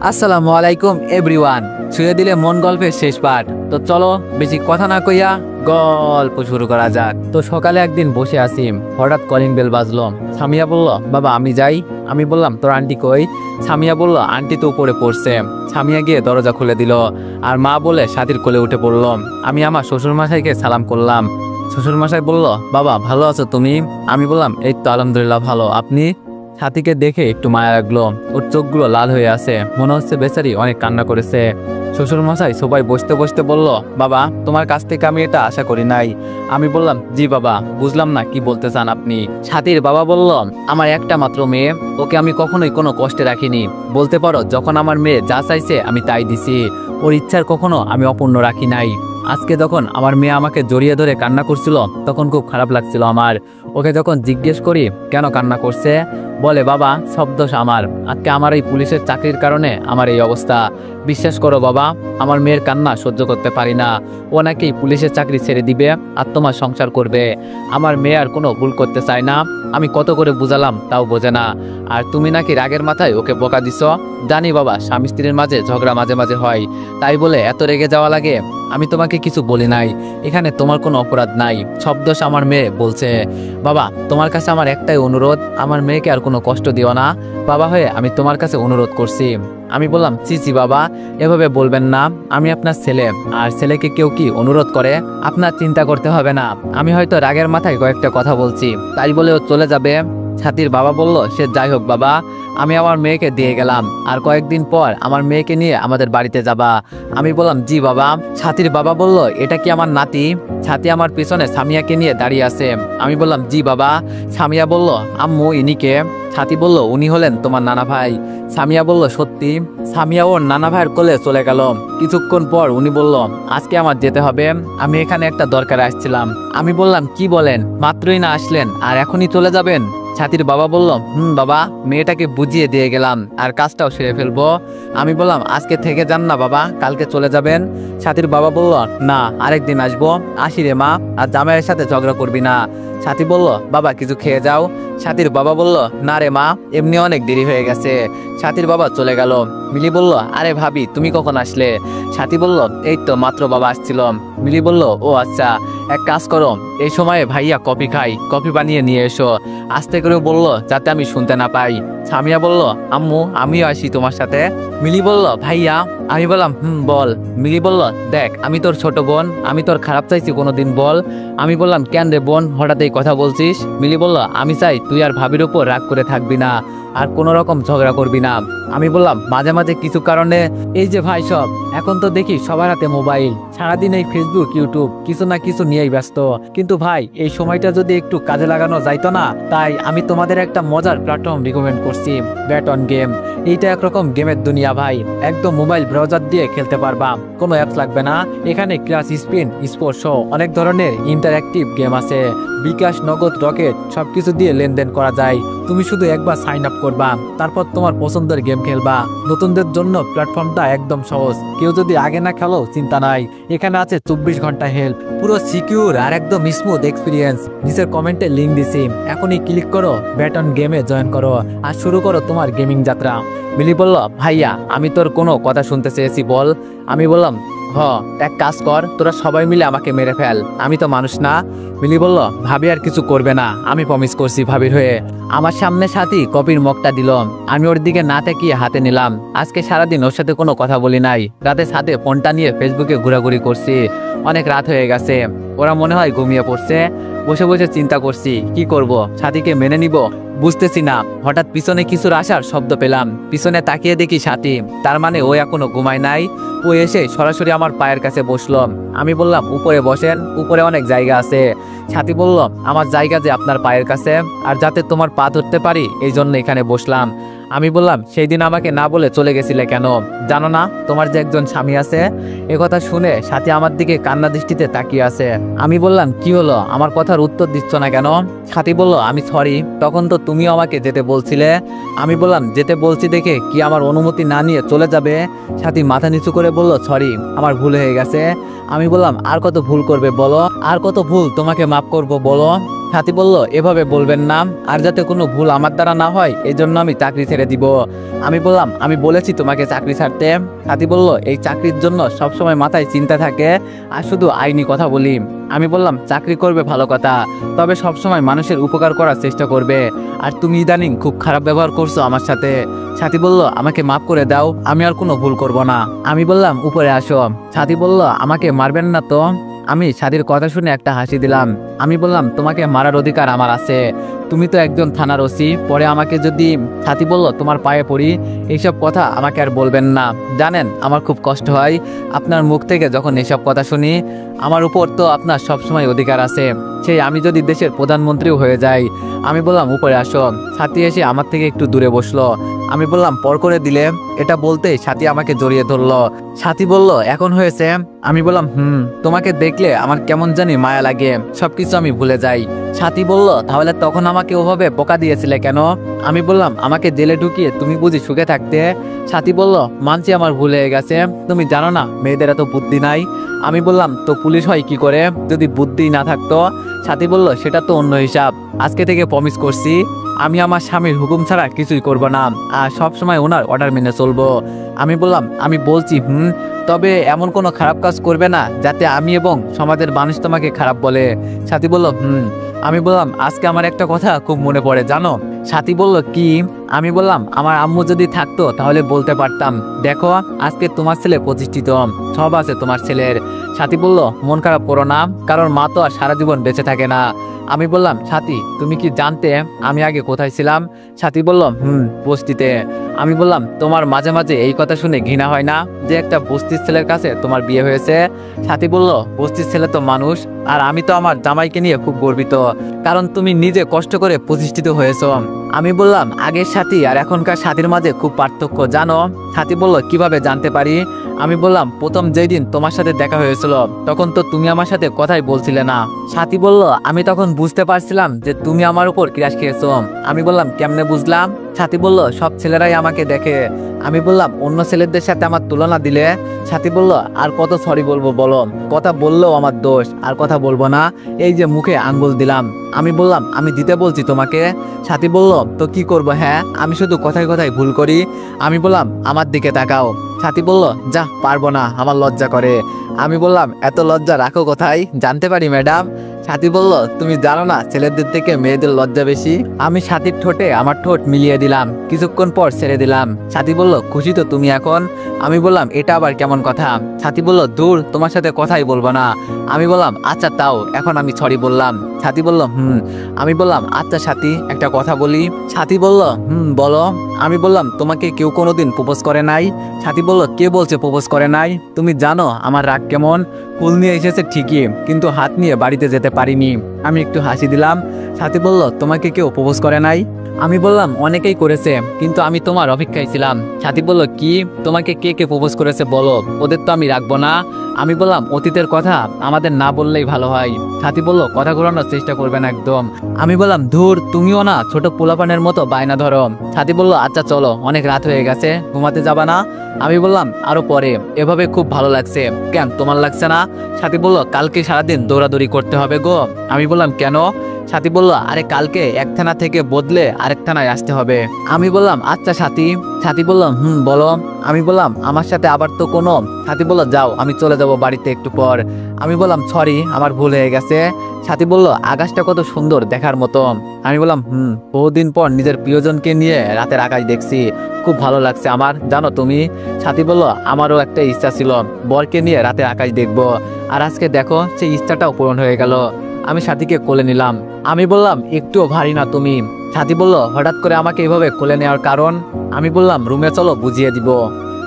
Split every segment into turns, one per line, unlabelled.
আসসালামু আলাইকুম এভরিওয়ান। ছুঁয়ে দিলে মন গল্পের শেষ পার্ট। তো চলো বেশি কথা না কইয়া গল্প শুরু করা যাক। তো সকালে একদিন বসে আছি, হঠাৎ কলিং বেল বাজলো। সামিয়া বলল, বাবা আমি যাই। আমি বললাম, তোর আন্টি কই? সামিয়া বলল, আন্টি তো উপরে পড়ছে। সামিয়া গিয়ে দরজা খুলে দিল, আর মা বলে সাথীর কোলে উঠে পড়ল। আমি আমার শ্বশুরমশাইকে সালাম করলাম। শ্বশুরমশাই বলল, বাবা ভালো আছো তুমি? আমি বললাম, এই তো আলহামদুলিল্লাহ ভালো, আপনি? সাথীকে দেখে একটু মায়া লাগলো, ওর চোখগুলো লাল হয়ে আছে, মনে হচ্ছে বেচারি অনেক কান্না করেছে। শ্বশুরমশাই সবাই বসতে বসতে বলল, বাবা তোমার কাছ থেকে আমি এটা আশা করি নাই। আমি বললাম, জি বাবা, বুঝলাম না কি বলতে চান আপনি। সাথীর বাবা বলল, আমার একটা মাত্র মেয়ে, ওকে আমি কখনোই কোনো কষ্টে রাখিনি। বলতে পারো যখন আমার মেয়ে যা চাইছে আমি তাই দিছি, ওর ইচ্ছার কখনো আমি অপূর্ণ রাখি নাই। আজকে যখন আমার মেয়ে আমাকে জড়িয়ে ধরে কান্না করছিল তখন খুব খারাপ লাগছিল আমার। ওকে যখন জিজ্ঞেস করি কেন কান্না করছে, বলে, বাবা সব দোষ আমার, আজকে আমার এই পুলিশের চাকরির কারণে আমার এই অবস্থা। বিশ্বাস করো বাবা, আমার মেয়ের কান্না সহ্য করতে পারি না। ও নাকি পুলিশের চাকরি ছেড়ে দিবে আর তোমার সংসার করবে। আমার মেয়ে আর কোনো ভুল করতে চায় না, আমি কত করে বুঝালাম তাও বোঝে না। আর তুমি নাকি রাগের মাথায় ওকে বকা দিছ। জানি বাবা, স্বামী স্ত্রীর মাঝে ঝগড়া মাঝে মাঝে হয়, তাই বলে এত রেগে যাওয়া লাগে? আমি তোমাকে কিছু বলি নাই, এখানে তোমার কোনো অপরাধ নাই, সব দোষ আমার মেয়ে বলছে। বাবা তোমার কাছে আমার একটাই অনুরোধ, আমার মেয়েকে আর কোনো কষ্ট দিও না। বাবা হয়ে আমি তোমার কাছে অনুরোধ করছি। আমি বললাম, ছি বাবা, এভাবে বলবেন না, আমি আপনার ছেলে, আর ছেলেকে কেউ কি অনুরোধ করে? আপনার চিন্তা করতে হবে না, আমি হয়তো রাগের মাথায় কয়েকটা কথা বলছি, তাই বলে ও চলে যাবে। ছাতির বাবা বলল, সে যাই হোক বাবা, আমি আমার মেয়েকে দিয়ে গেলাম, আর কয়েকদিন পর আমার মেয়েকে নিয়ে আমাদের বাড়িতে যাবা। আমি বললাম, জি বাবা। ছাতির বাবা বলল, এটা কি আমার নাতি? ছাতি আমার পিছনে সামিয়াকে নিয়ে দাঁড়িয়ে আছে। আমি বললাম, জি বাবা। সামিয়া বলল, আম্মু ইনিকে? ছাতি বলল, উনি হলেন তোমার নানা ভাই। সামিয়া বলল, সত্যি? সামিয়া ওর নানা ভাইয়ের কোলে চলে গেল। কিছুক্ষণ পর উনি বলল, আজকে আমার যেতে হবে, আমি এখানে একটা দরকারে আসছিলাম। আমি বললাম, কি বলেন, মাত্রই না আসলেন আর এখনই চলে যাবেন? ছাতির বাবা বলল, বাবা, মেয়েটাকে বুঝিয়ে দিয়ে গেলাম আর কাজটাও সেরে ফেলবো। আমি বললাম, আজকে থেকে যান না বাবা, কালকে চলে যাবেন। ছাতির বাবা বলল, না আরেকদিন আসবো। আসি রে মা, আর জামাইয়ের সাথে ঝগড়া করবি না। ছাতি বলল, বাবা কিছু খেয়ে যাও। ছাতির বাবা বলল, না রে মা, এমনি অনেক দেরি হয়ে গেছে। ছাতির বাবা চলে গেল। মিলি বলল, আরে ভাবি তুমি কখন আসলে? ছাতি বলল, এই তো মাত্র বাবা আসছিল। মিলি বলল, ও আচ্ছা, এক কাজ করো, এই সময়ে ভাইয়া কফি খাই, কফি বানিয়ে নিয়ে এসো। আস্তে করে বলল, যাতে আমি শুনতে না পাই। সামিয়া বলল, আম্মু আমিও আসি তোমার সাথে। মিলি বলল, ভাইয়া? আমি বললাম, বল। মিলি বলল, দেখ আমি তোর ছোট বোন, আমি তোর খারাপ চাইছি কোনোদিন বল? আমি বললাম, কেন রে বোন, হঠাৎ এই কথা বলছিস? মিলি বলল, আমি চাই তুই আর ভাবির উপর রাগ করে থাকবি না, আর কোনো রকম ঝগড়া করবি না। আমি বললাম, মাঝে মাঝে কিছু কারণে এই যে ভাই সব এখন তো দেখি সবার হাতে মোবাইল, সারাদিন এই ফেসবুক ইউটিউব কিছু না কিছু নিয়েই ব্যস্ত, কিন্তু ভাই এই সময়টা যদি একটু কাজে লাগানো যাইতো না, তাই আমি তোমাদের একটা মজার প্ল্যাটফর্ম রিকমেন্ড করছি, ব্যাট অন গেম। এইটা একরকম গেমের দুনিয়া ভাই, একদম মোবাইল ব্রাউজার দিয়ে খেলতে পারবা, কোনো অ্যাপস লাগবে না। এখানে ক্লাস, স্পিন, স্পোর্টস সহ অনেক ধরনের ইন্টারঅ্যাক্টিভ গেম আছে। বিকাশ, নগদ, রকেট সবকিছু দিয়ে লেনদেন করা যায়। তুমি শুধু একবার সাইন আপ করবা, তারপর তোমার পছন্দের গেম খেলবা। নতুনদের জন্য প্ল্যাটফর্মটা একদম সহজ, কেউ যদি আগে না খেলো চিন্তা নাই, এখানে আছে 24 ঘন্টা হেল্প, পুরো সিকিউর আর একদম স্মুথ এক্সপিরিয়েন্স। নিচের কমেন্টে লিঙ্ক দিছি, এখনই ক্লিক করো, ব্যাট অন গেমে জয়েন করো আর শুরু করো তোমার গেমিং যাত্রা। মিলি বলল, ভাইয়া আমি তোর কোনো কথা শুনতে চেয়েছি বল। আমি বললাম, এক কাজ কর, তোরা সবাই মিলে আমাকে মেরে ফেল, আমি তো মানুষ না। মিলি বলল, ভাবি আর কিছু করবে না, আমি প্রমিস করছি ভাবির হয়ে। আমার সামনে সাথী কপির মগটা দিল, আমি ওর দিকে না তাকিয়ে হাতে নিলাম। আজকে সারাদিন ওর সাথে কোনো কথা বলি নাই, রাতে সাথে ফোনটা নিয়ে ফেসবুকে ঘোরাঘুরি করছি। অনেক রাত হয়ে গেছে, ওরা মনে হয় ঘুমিয়ে পড়ছে। বসে বসে চিন্তা করছি কি করব, সাথীকে মেনে নিব বুঝতেছি না। হঠাৎ পিছনে কিছুর আসার শব্দ পেলাম, পিছনে তাকিয়ে দেখি সাথী, তার মানে ও এখনো ঘুমায় নাই। ও এসে সরাসরি আমার পায়ের কাছে বসলো। আমি বললাম, উপরে বসেন, উপরে অনেক জায়গা আছে। সাথী বলল, আমার জায়গা যে আপনার পায়ের কাছে, আর যাতে তোমার পা ধরতে পারি এই জন্য এখানে বসলাম। আমি বললাম, সেই দিন আমাকে না বলে চলে গেছিলে কেন? জানো না তোমার যে একজন স্বামী আছে? একথা শুনে সাথী আমার দিকে কান্না দৃষ্টিতে তাকিয়ে আছে। আমি বললাম, কি হলো, আমার কথার উত্তর দিচ্ছ না কেন? সাথী বলল, আমি সরি, তখন তো তুমিও আমাকে যেতে বলছিলে। আমি বললাম, যেতে বলছি দেখে কি আমার অনুমতি না নিয়ে চলে যাবে? সাথী মাথা নিচু করে বলল, সরি, আমার ভুল হয়ে গেছে। আমি বললাম, আর কত ভুল করবে বলো, আর কত ভুল তোমাকে মাফ করব বলো? সাথী বলল, এভাবে বলবেন না, আর যাতে কোনো ভুল আমার দ্বারা না হয় এই জন্য আমি চাকরি ছেড়ে দিব। আমি বললাম আমি বলেছি তোমাকে চাকরি ছাড়তে? সাথী বলল এই চাকরির জন্য সবসময় মাথায় চিন্তা থাকে আর শুধু আইনি কথা বলি। আমি বললাম চাকরি করবে ভালো কথা, তবে সবসময় মানুষের উপকার করার চেষ্টা করবে। আর তুমি ইদানিং খুব খারাপ ব্যবহার করছো আমার সাথে। সাথী বলল আমাকে মাফ করে দাও, আমি আর কোনো ভুল করব না। আমি বললাম উপরে আসো। সাথী বলল আমাকে মারবেন না তো? আমি সাথীর কথা শুনে একটা হাসি দিলাম। আমি বললাম তোমাকে মারার অধিকার আমার আছে, তুমি তো একজন থানার ওসি। পরে আমাকে যদি, সাথী বলল তোমার পায়ে পড়ি, এইসব কথা আমাকে আর বলবেন না। জানেন আমার খুব কষ্ট হয় আপনার মুখ থেকে যখন এসব কথা শুনি। আমার উপর তো আপনার সবসময় অধিকার আছে, সেই আমি যদি দেশের প্রধানমন্ত্রীও হয়ে যাই। আমি বললাম উপরে আসো। সাথী এসে আমার থেকে একটু দূরে বসলো। আমি বললাম পর করে দিলে? এটা বলতেই সাথী আমাকে জড়িয়ে ধরলো। সাথী বলল এখন হয়েছে? আমি বললাম তোমাকে দেখলে আমার কেমন জানি মায়া লাগে, সবকিছু আমি ভুলে যাই। সাথী বলল তাহলে তখন আমাকে ওভাবে বোকা দিয়েছিলে কেন? আমি বললাম আমাকে জেলে ঢুকিয়ে তুমি বুঝি সুখে থাকতে? সাথী বলল মানছি আমার ভুল হয়ে গেছে, তুমি জানো না মেয়েদের এত বুদ্ধি নাই। আমি বললাম তো পুলিশ হয় কি করে যদি বুদ্ধি না থাকতো? সাথী বলল সেটা তো অন্য হিসাব, আজকে থেকে প্রমিস করছি আমি আমার স্বামীর হুকুম ছাড়া কিছুই করব না, আর সবসময় ওনার অর্ডার মেনে চলবো। আমি বললাম আমি বলছি তবে এমন কোনো খারাপ কাজ করবে না যাতে আমি এবং সমাজের মানুষ তোমাকে খারাপ বলে। সাথী বলল আমি বললাম আজকে আমার একটা কথা খুব মনে পড়ে জানো? সাথী বলল কি? আমি বললাম আমার আম্মু যদি থাকতো তাহলে বলতে পারতাম, দেখো আজকে তোমার ছেলে প্রতিষ্ঠিত, সব আছে তোমার ছেলের। সাথী বলল মন খারাপ করো না, কারণ মা তো আর সারা জীবন বেঁচে থাকে না। আমি বললাম সাথী তুমি কি জানতে আমি আগে কোথায় ছিলাম? সাথী বলল বস্তিতে। আমি বললাম তোমার মাঝে মাঝে এই কথা শুনে ঘৃণা হয় না যে একটা বস্তির ছেলের কাছে তোমার বিয়ে হয়েছে? সাথী বলল বস্তির ছেলে তো মানুষ, আর আমি তো আমার জামাইকে নিয়ে খুব গর্বিত, কারণ তুমি নিজে কষ্ট করে প্রতিষ্ঠিত হয়েছো। আমি বললাম আগের সাথী আর এখনকার সাথীর মাঝে খুব পার্থক্য জানো? সাথী বলল কিভাবে জানতে পারি? আমি বললাম প্রথম যেই দিন তোমার সাথে দেখা হয়েছিল তখন তো তুমি আমার সাথে কথাই বলছিলে না। সাথী বলল আমি তখন বুঝতে পারছিলাম যে তুমি আমার উপর ক্রাশ খেয়েছো। আমি বললাম কেমনে বুঝলাম? সাথী বলল সব ছেলেরাই আমাকে দেখে। আমি বললাম অন্য ছেলেদের সাথে আমার তুলনা দিলে? সাথী বলল আর কত সরি বলবো বলো, কথা বললেও আমার দোষ, আর কথা বলবো না, এই যে মুখে আঙ্গুল দিলাম। আমি বললাম আমি দিতে বলছি তোমাকে। সাথী বলল তো কি করবো? হ্যাঁ আমি শুধু কথায় কথায় ভুল করি। আমি বললাম আমার দিকে তাকাও। সাথী বলল যা পারবো না, আমার লজ্জা করে। আমি বললাম এত লজ্জা রাখো কোথায়, জানতে পারি ম্যাডাম? সাথী বলল তুমি জানো না ছেলেদের থেকে মেয়েদের লজ্জা বেশি। আমি সাথীর ঠোঁটে আমার ঠোঁট মিলিয়ে দিলাম, কিছুক্ষণ পর ছেড়ে দিলাম। সাথী বলল খুশি তো তুমি এখন? আমি বললাম এটা আবার কেমন কথা? সাথী বলল দূর, তোমার সাথে কথাই বলবো না। আমি বললাম আচ্ছা তাও এখন আমি সরি বললাম। সাথী বলল আমি বললাম আচ্ছা সাথী একটা কথা বলি। সাথী বলল বলো। আমি বললাম তোমাকে কেউ কোনোদিন প্রপোজ করে নাই? সাথী বলল কে বলছে প্রপোজ করে নাই? তুমি জানো আমার রাগ কেমন? ফুল নিয়ে এসেছে ঠিকই, কিন্তু হাত নিয়ে বাড়িতে যেতে পারিনি। আমি একটু হাসি দিলাম। সাথী বলল তোমাকে কেউ প্রপোজ করে নাই? আমি বললাম অনেকেই করেছে, কিন্তু আমি তোমার অপেক্ষায় ছিলাম। সাথী বলল কি? তোমাকে কে কে প্রপোজ করেছে বলো, ওদের তো আমি রাখবো না। আমি বললাম অতীতের কথা আমাদের না বললেই ভালো হয়। সাথী বলল কথা ঘোরানোর চেষ্টা করবেন একদম। আমি বললাম ধুর, তুমিও না ছোট পোলাপানের মতো বায়না ধরো। সাথী বলল আচ্ছা চলো, অনেক রাত হয়ে গেছে, ঘুমাতে যাবা না? আমি বললাম আরো পরে, এভাবে খুব ভালো লাগছে। কেন তোমার লাগছে না? সাথী বলল কালকে সারাদিন দৌড়াদৌড়ি করতে হবে গো। আমি বললাম কেন? সাথী বলল আরে কালকে এক থানা থেকে বদলে আরেক থানায় আসতে হবে। আমি বললাম আচ্ছা সাথী। সাথী বলল বলো। আমি বললাম আমার সাথে আবার তো কোনো। সাথী বলল যাও, আমি চলে যাব বাড়িতে একটু পর। আমি বললাম সরি, আমার ভুল হয়ে গেছে। সাথী বলল আকাশটা কত সুন্দর দেখার মতো। আমি বললাম বহুদিন পর নিজের প্রিয়জনকে নিয়ে রাতের আকাশ দেখছি, খুব ভালো লাগছে আমার, জানো তুমি? সাথী বলল আমারও একটা ইচ্ছা ছিল বরকে নিয়ে রাতের আকাশ দেখবো, আর আজকে দেখো সেই ইচ্ছাটাও পূরণ হয়ে গেল। আমি সাথীকে কোলে নিলাম। আমি বললাম একটুও ভারী না তুমি। সাথী বলল হঠাৎ করে আমাকে এভাবে কোলে নেওয়ার কারণ? আমি বললাম রুমে চলো বুঝিয়ে দিব।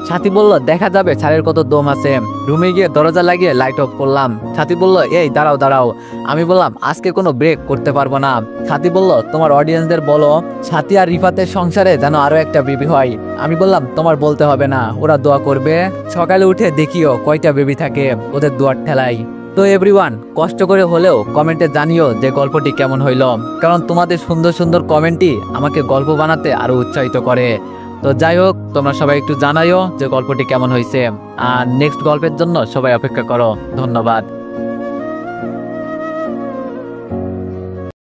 সাথী বলল দেখা যাবে ছাড়ের কত দম আছে। রুমে গিয়ে দরজা লাগিয়ে লাইট অফ করলাম। সাথী বলল এই দাঁড়াও দাঁড়াও। আমি বললাম আজকে কোনো ব্রেক করতে পারবো না। সাথী বলল তোমার অডিয়েন্সদের বলো সাথী আর রিফাতের সংসারে যেন আরো একটা বেবি হয়। আমি বললাম তোমার বলতে হবে না, ওরা দোয়া করবে। সকালে উঠে দেখিও কয়টা বেবি থাকে ওদের দোয়ার ঠেলাই। তো এভরিওয়ান, কষ্ট করে হলেও কমেন্টে জানিও যে গল্পটি কেমন হইল, কারণ তোমাদের সুন্দর সুন্দর কমেন্টই আমাকে গল্প বানাতে আরো উৎসাহিত করে। তো যাই হোক, তোমরা সবাই একটু জানাইও যে গল্পটি কেমন হয়েছে, আর নেক্সট গল্পের জন্য সবাই অপেক্ষা করো। ধন্যবাদ।